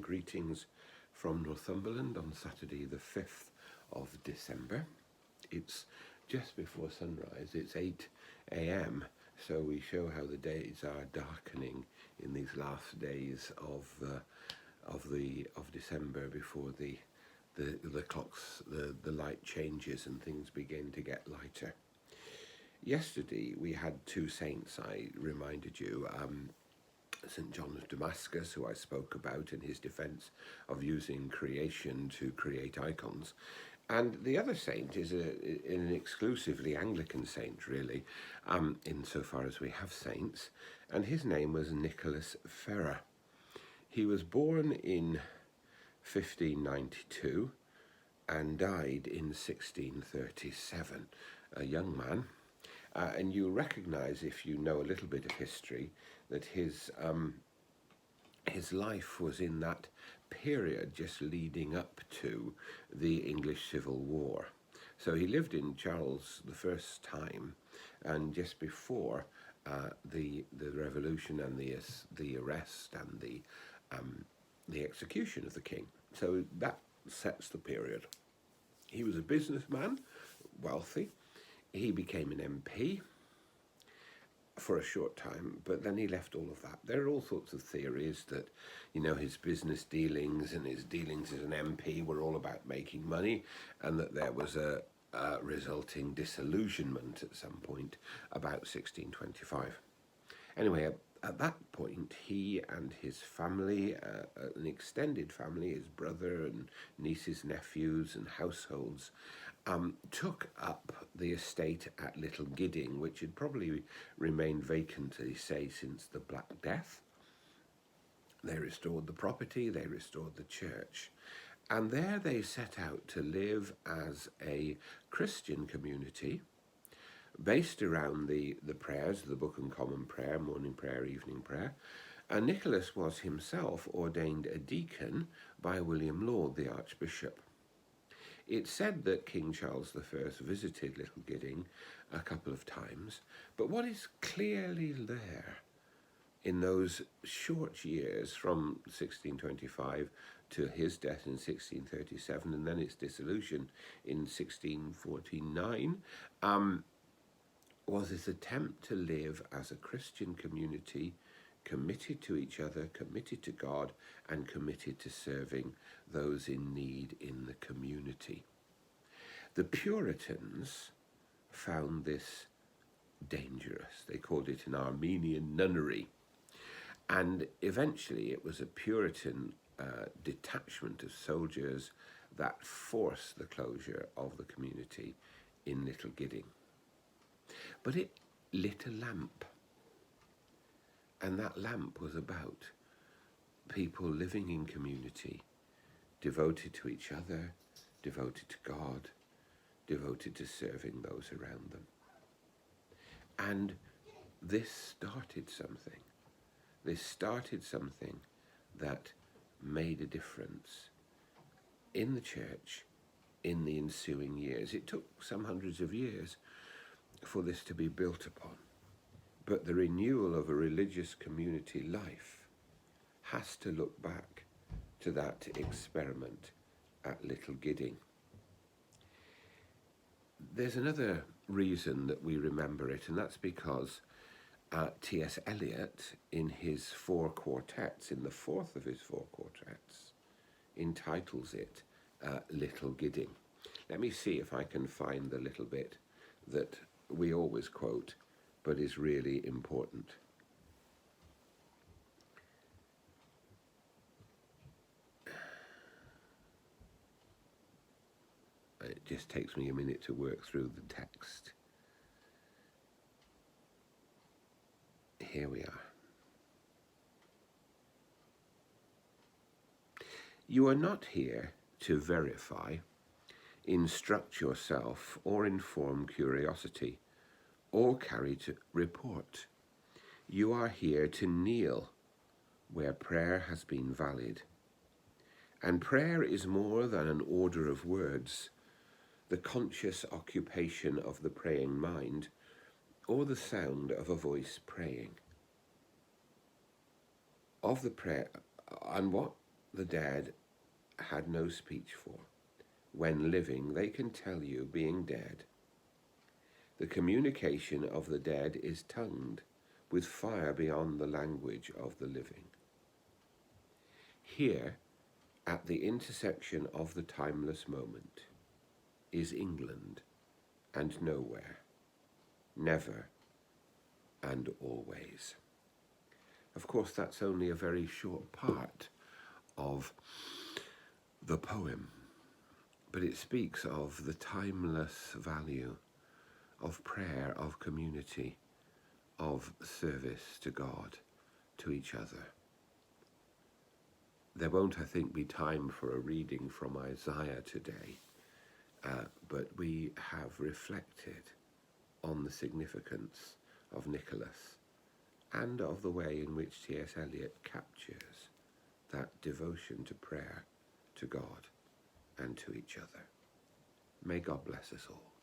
and greetings from Northumberland on Saturday the 5th of December. It's just before sunrise, it's 8 a.m, so we show how the days are darkening in these last days of December before the clocks, the light changes and things begin to get lighter. Yesterday we had two saints, I reminded you, St. John of Damascus, who I spoke about in his defense of using creation to create icons. And the other saint is an exclusively Anglican saint, really, insofar as we have saints, and his name was Nicholas Ferrer. He was born in 1592 and died in 1637, a young man. And you'll recognise, if you know a little bit of history, that his life was in that period just leading up to the English Civil War. So he lived in Charles I's time, and just before the revolution and the arrest and the execution of the king. So that sets the period. He was a businessman, wealthy. He became an MP for a short time, but then he left all of that. There are all sorts of theories that, his business dealings and his dealings as an MP were all about making money, and that there was a resulting disillusionment at some point about 1625. Anyway, at that point, he and his family, an extended family, his brother and nieces, nephews and households, took up the estate at Little Gidding, which had probably remained vacant, they say, since the Black Death. They restored the property, they restored the church, and there they set out to live as a Christian community based around the prayers, the Book and Common Prayer, morning prayer, evening prayer. And Nicholas was himself ordained a deacon by William Laud, the Archbishop. It's said that King Charles I visited Little Gidding a couple of times, but what is clearly there in those short years from 1625 to his death in 1637 and then its dissolution in 1649, was his attempt to live as a Christian community, committed to each other, committed to God, and committed to serving those in need in the community. The Puritans found this dangerous. They called it an Armenian nunnery. And eventually it was a Puritan detachment of soldiers that forced the closure of the community in Little Gidding. But it lit a lamp. And that lamp was about people living in community, devoted to each other, devoted to God, devoted to serving those around them. And this started something. This started something that made a difference in the church in the ensuing years. It took some hundreds of years for this to be built upon. But the renewal of a religious community life has to look back to that experiment at Little Gidding. There's another reason that we remember it, and that's because T.S. Eliot, in his 4 quartets, in the 4th of his 4 quartets, entitles it Little Gidding. Let me see if I can find the little bit that we always quote, but is really important. It just takes me a minute to work through the text. Here we are. You are not here to verify, instruct yourself, or inform curiosity, or carry to report. You are here to kneel where prayer has been valid. And prayer is more than an order of words, the conscious occupation of the praying mind, or the sound of a voice praying. Of the prayer, and what? the dead had no speech for. When living, they can tell you, being dead. The communication of the dead is tongued with fire beyond the language of the living. Here, at the intersection of the timeless moment, is England and nowhere, never and always. Of course, that's only a very short part of the poem, but it speaks of the timeless value of prayer, of community, of service to God, to each other. There won't, I think, be time for a reading from Isaiah today, but we have reflected on the significance of Nicholas and of the way in which T.S. Eliot captures that devotion to prayer, to God, and to each other. May God bless us all.